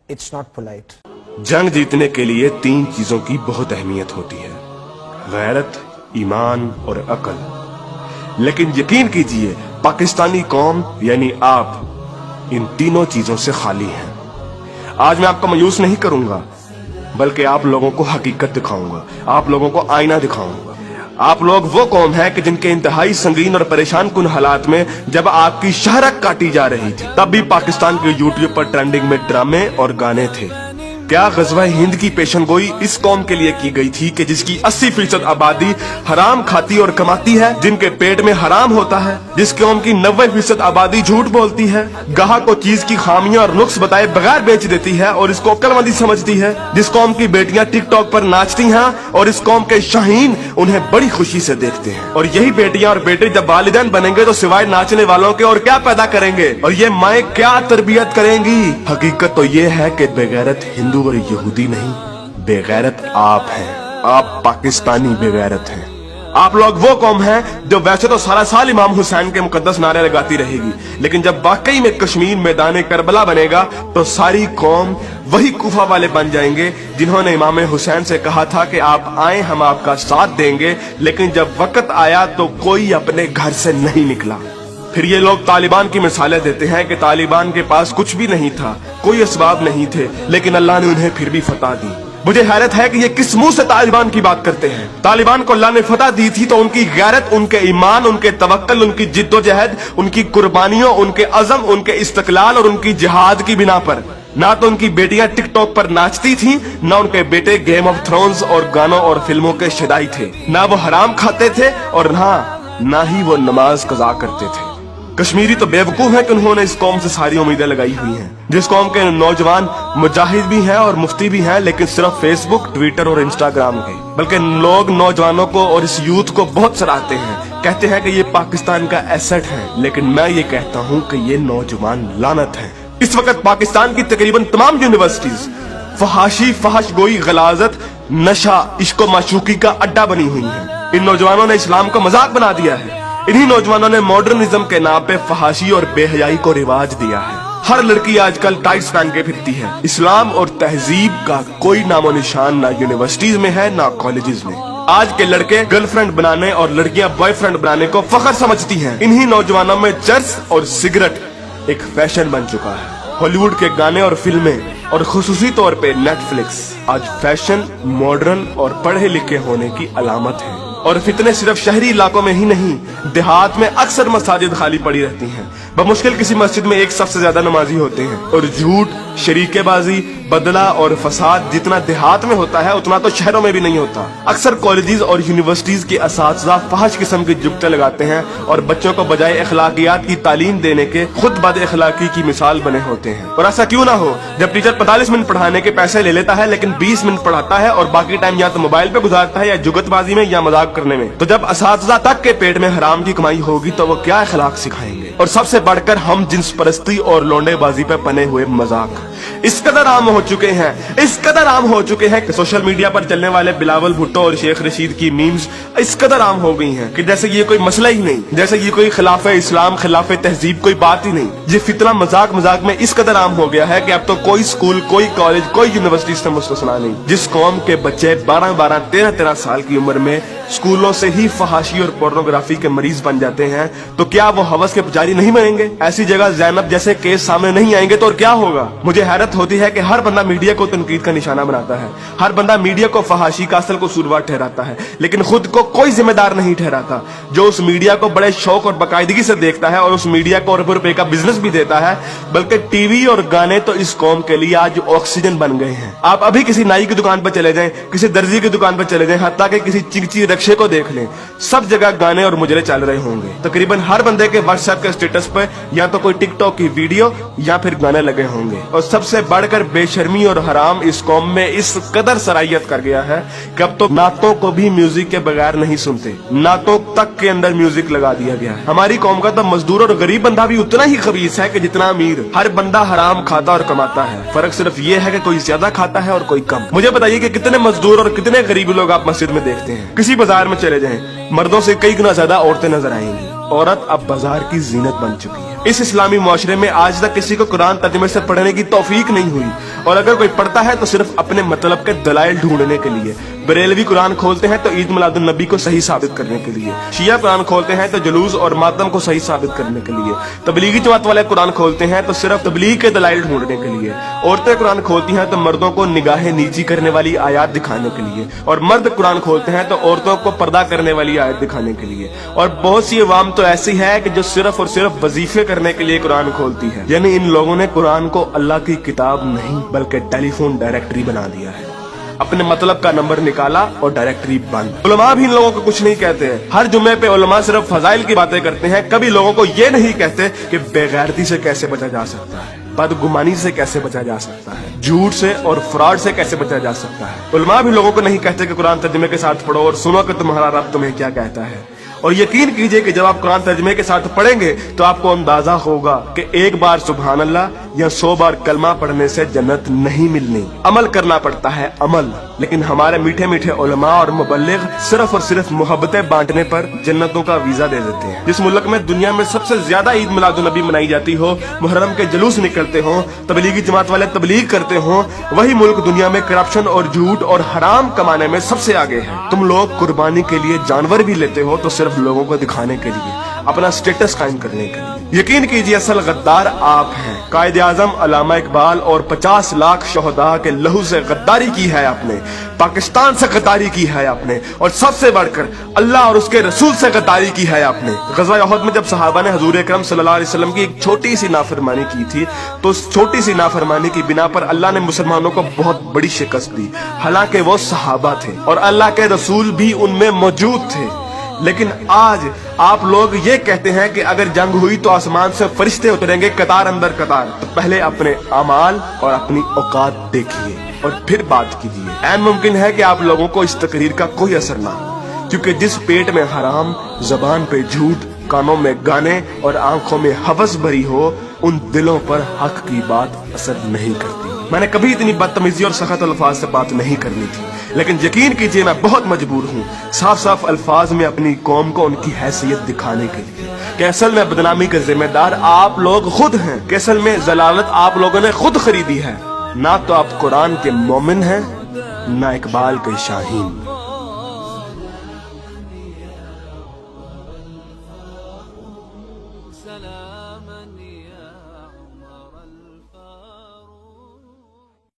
It's not polite. जंग जीतने के लिए 3 चीजों की बहुत अहमियत होती है, गैरत, ईमान और अकल। लेकिन यकीन कीजिए पाकिस्तानी कौम यानी आप इन तीनों चीजों से खाली हैं। आज मैं आपको मायूस नहीं करूंगा, बल्कि आप लोगों को हकीकत दिखाऊंगा, आप लोगों को आईना दिखाऊंगा। आप लोग वो कौम है कि जिनके इंतहाई संगीन और परेशान कुन हालात में जब आपकी शहरत काटी जा रही थी, तब भी पाकिस्तान के यूट्यूब पर ट्रेंडिंग में ड्रामे और गाने थे। क्या गज़वा हिंद की पेशनगोई इस कौम के लिए की गई थी कि जिसकी 80% आबादी हराम खाती और कमाती है, जिनके पेट में हराम होता है, जिस कौम की 90% आबादी झूठ बोलती है, गाहक को चीज की खामियां और नुक्स बताए बगैर बेच देती है और इसको अक्लमंदी समझती है, जिस कौम की बेटियां टिकटॉक पर नाचती हैं और इस कौम के शाहीन उन्हें बड़ी खुशी से देखते हैं। और यही बेटियां और बेटे जब वालिदैन बनेंगे तो सिवाय नाचने वालों के और क्या पैदा करेंगे, और ये माएँ क्या तरबियत करेंगी। हकीकत तो ये है कि बेगैरत हिंदू और यहूदी नहीं, बेगैरत आप हैं। आप पाकिस्तानी बेगैरत हैं। आप लोग वो कौम हैं जो वैसे तो सारा साल इमाम हुसैन के मुकद्दस नारे लगाती रहेगी, लेकिन जब वाकई में कश्मीर मैदान करबला बनेगा तो सारी कौम वही कुफा वाले बन जाएंगे जिन्होंने इमाम हुसैन से कहा था कि आप आए, हम आपका साथ देंगे, लेकिन जब वक्त आया तो कोई अपने घर से नहीं निकला। फिर ये लोग तालिबान की मिसालें देते हैं कि तालिबान के पास कुछ भी नहीं था, कोई असबाब नहीं थे, लेकिन अल्लाह ने उन्हें फिर भी फतह दी। मुझे हैरत है कि ये किस मुंह से तालिबान की बात करते हैं। तालिबान को अल्लाह ने फतह दी थी तो उनकी गैरत, उनके ईमान, उनके तवक्कल, उनकी जिद्दोजहद, उनकी कुर्बानियों, उनके अज़म, उनके इस्तक़लाल और उनकी जिहाद की बिना पर। ना तो उनकी बेटियां टिकटॉक पर नाचती थीं, ना उनके बेटे गेम ऑफ थ्रोन्स और गानों और फिल्मों के शदाई थे, ना वो हराम खाते थे और ना ही वो नमाज कज़ा करते थे। कश्मीरी तो बेवकूफ है कि उन्होंने इस कौम से सारी उम्मीदें लगाई हुई हैं, जिस कौम के नौजवान मुजाहिद भी हैं और मुफ्ती भी हैं, लेकिन सिर्फ फेसबुक, ट्विटर और इंस्टाग्राम के। बल्कि लोग नौजवानों को और इस यूथ को बहुत सराहते हैं, कहते हैं कि ये पाकिस्तान का एसेट है, लेकिन मैं ये कहता हूँ कि ये नौजवान लानत है। इस वक्त पाकिस्तान की तकरीबन तमाम यूनिवर्सिटीज फहाशी, फहशगोई, गलाजत, नशा, इश्क व माशूकी का अड्डा बनी हुई है। इन नौजवानों ने इस्लाम को मजाक बना दिया है। इन्हीं नौजवानों ने मॉडर्निज्म के नाम पे फहाशी और बेहयाई को रिवाज दिया है। हर लड़की आजकल टाइट्स पहन के फिरती है। इस्लाम और तहजीब का कोई नामो निशान ना यूनिवर्सिटीज में है, ना कॉलेजेस में। आज के लड़के गर्लफ्रेंड बनाने और लड़कियां बॉयफ्रेंड बनाने को फख्र समझती हैं। इन्हीं नौजवानों में चर्च और सिगरेट एक फैशन बन चुका है। हॉलीवुड के गाने और फिल्में और खुसूसी तौर पे नेटफ्लिक्स आज फैशन, मॉडर्न और पढ़े लिखे होने की अलामत है। और फितने सिर्फ शहरी इलाकों में ही नहीं, देहात में अक्सर मसाजिद खाली पड़ी रहती हैं। बमुश्किल किसी मस्जिद में एक सफ से ज्यादा नमाजी होते हैं। और झूठ, शरीकेबाजी, बदला और फसाद जितना देहात में होता है उतना तो शहरों में भी नहीं होता। अक्सर कॉलेजेस और यूनिवर्सिटीज के असातिज़ा फहश किस्म की जुगते लगाते हैं और बच्चों को बजाय अखलाकियात की तालीम देने के खुद बद अखलाकी की मिसाल बने होते हैं। और ऐसा क्यों ना हो, जब टीचर 45 मिनट पढ़ाने के पैसे ले लेता है लेकिन 20 मिनट पढ़ाता है और बाकी टाइम या तो मोबाइल पे गुजारता है या जुगतबाजी में या मजाक करने में। तो जब असातिज़ा तक के पेट में हराम की कमाई होगी तो वो क्या अखलाक सिखाएंगे। और सबसे बढ़कर हम जिन्स परस्ती और लोंडेबाजी पे पने हुए मजाक इस कदर आम हो चुके हैं, इस कदर आम हो चुके हैं कि सोशल मीडिया पर चलने वाले बिलावल भुट्टो और शेख रशीद की मीम्स इस कदर आम हो गई हैं कि जैसे ये कोई मसला ही नहीं, जैसे ये कोई खिलाफे इस्लाम, खिलाफे तहजीब कोई बात ही नहीं। ये फितना मजाक मजाक में इस कदर आम हो गया है कि अब तो कोई स्कूल, कोई कॉलेज, कोई यूनिवर्सिटी से मुस्तस्ना नहीं। जिस कौम के बच्चे 12-12, 13-13 साल की उम्र में स्कूलों से ही फहाशी और पोर्नोग्राफी के मरीज बन जाते हैं, तो क्या वो हवस के पुजारी नहीं बनेंगे? ऐसी जगह ज़ैनब जैसे केस सामने नहीं आएंगे तो और क्या होगा? मुझे हैरत होती है कि हर बंदा मीडिया को तनकीद का निशाना बनाता है, हर बंदा मीडिया को फहाशी का असल कसूरवार ठहराता है, लेकिन खुद को कोई जिम्मेदार नहीं ठहराता, जो उस मीडिया को बड़े शौक और बाकायदगी से देखता है और उस मीडिया को अरबों रुपए का बिजनेस भी देता है। बल्कि टीवी और गाने तो इस कौम के लिए आज ऑक्सीजन बन गए हैं। आप अभी किसी नाई की दुकान पर चले जाएं, किसी दर्जी की दुकान पर चले जाएं, हत्ता कि किसी चिंची रक्षे को देख लें, सब जगह गाने और मुजरे चल रहे होंगे। तकरीबन हर बंदे के व्हाट्सएप के स्टेटस पर या तो कोई टिकटॉक की वीडियो या फिर गाने लगे होंगे। और सबसे बढ़कर बेशर्मी और हराम इस कौम में इस कदर सराहियत कर गया है कि अब तो नातों को भी म्यूजिक के बगैर नहीं सुनते, नातों तक के अंदर म्यूजिक लगा दिया गया है। हमारी कौम का तो मजदूर और गरीब बंदा भी उतना ही खबीस है कि जितना अमीर। हर बंदा हराम खाता और कमाता है, फर्क सिर्फ ये है कि कोई ज्यादा खाता है और कोई कम। मुझे बताइए कि कितने मजदूर और कितने गरीब लोग आप मस्जिद में देखते हैं? किसी बाजार में चले जाएं, मर्दों से कई गुना ज्यादा औरतें नजर आएंगी। औरत अब बाजार की जीनत बन चुकी है। इस इस्लामी मुआशरे में आज तक किसी को कुरान तर्जुमे से पढ़ने की तौफीक नहीं हुई और अगर कोई पढ़ता है तो सिर्फ अपने मतलब के दलाइल ढूंढने के लिए। बरेलवी कुरान खोलते हैं तो ईद मिलादुन नबी को सही साबित करने के लिए। शिया कुरान खोलते हैं तो जुलूस और मातम को सही साबित करने के लिए। तबलीगी जमात वाले कुरान खोलते हैं तो सिर्फ तबलीग के दलाइल ढूंढने के लिए। औरतें कुरान खोलती हैं तो मर्दों को निगाहें नीची करने वाली आयत दिखाने के लिए, और मर्द कुरान खोलते हैं तो औरतों को पर्दा करने वाली आयत दिखाने के लिए। और बहुत सी अवाम तो ऐसी है कि जो सिर्फ और सिर्फ वजीफे करने के लिए कुरान खोलती है। यानी इन लोगों ने कुरान को अल्लाह की किताब नहीं बल्कि टेलीफोन डायरेक्टरी बना दिया है। अपने मतलब का नंबर निकाला और डायरेक्टरी बंद। उलमा भी इन लोगों को कुछ नहीं कहते हैं। हर जुम्मे पे उलमा सिर्फ फजाइल की बातें करते हैं, कभी लोगों को ये नहीं कहते कि बेगैरती से कैसे बचा जा सकता है, बदगुमानी से कैसे बचा जा सकता है, झूठ से और फ्रॉड से कैसे बचा जा सकता है। उलमा भी लोगों को नहीं कहते कि कुरान तर्जुमे के साथ पढ़ो और सुनो कि तुम्हारा रब तुम्हें क्या कहता है। और यकीन कीजिए कि जब आप कुरान तर्जुमे के साथ पढ़ेंगे तो आपको अंदाजा होगा कि एक बार सुभान अल्लाह या 100 बार कलमा पढ़ने से जन्नत नहीं मिलनी। अमल करना पड़ता है, अमल। लेकिन हमारे मीठे मीठे उलमा और मुबल्लिग सिर्फ और सिर्फ मोहब्बतें बांटने पर जन्नतों का वीजा दे देते हैं। जिस मुल्क में दुनिया में सबसे ज्यादा ईद मिलादुन नबी मनाई जाती हो, मुहर्रम के जुलूस निकलते हो, तबलीगी जमात वाले तबलीग करते हो, वही मुल्क दुनिया में करप्शन और झूठ और हराम कमाने में सबसे आगे है। तुम लोग कुर्बानी के लिए जानवर भी लेते हो तो सिर्फ लोगों को दिखाने के लिए, अपना स्टेटस कायम करने के लिए। यकीन कीजिए असल गद्दार आप हैं। कायदे आजम अल्लामा इकबाल और 50 लाख शोहदा के लहू से गद्दारी की है आपने, पाकिस्तान से गद्दारी की है आपने, और सबसे बढ़कर अल्लाह और उसके रसूल से गद्दारी की है आपने। ग़ज़वा उहद में जब सहाबा ने हुजूर अकरम सल्लल्लाहु अलैहि वसल्लम की एक छोटी सी नाफरमानी की थी तो उस छोटी सी नाफरमानी की बिना पर अल्लाह ने मुसलमानों को बहुत बड़ी शिकस्त दी। हालांकि वो सहाबा थे और अल्लाह के रसूल भी उनमें मौजूद थे। लेकिन आज आप लोग ये कहते हैं कि अगर जंग हुई तो आसमान से फरिश्ते उतरेंगे कतार अंदर कतार। तो पहले अपने अमाल और अपनी औकात देखिए और फिर बात कीजिए। ऐन मुमकिन है कि आप लोगों को इस तकरीर का कोई असर ना हो, क्योंकि जिस पेट में हराम, जबान पे झूठ, कानों में गाने और आंखों में हवस भरी हो, उन दिलों पर हक की बात असर नहीं करती। मैंने कभी इतनी बदतमीजी और सख्त अल्फाज से बात नहीं करनी थी, लेकिन यकीन कीजिए मैं बहुत मजबूर हूँ साफ साफ अल्फाज में अपनी कौम को उनकी हैसियत दिखाने के लिए कि असल में बदनामी के जिम्मेदार आप लोग खुद हैं, कि असल में जलालत आप लोगों ने खुद खरीदी है। ना तो आप कुरान के मोमिन हैं, ना इकबाल के शाहीन।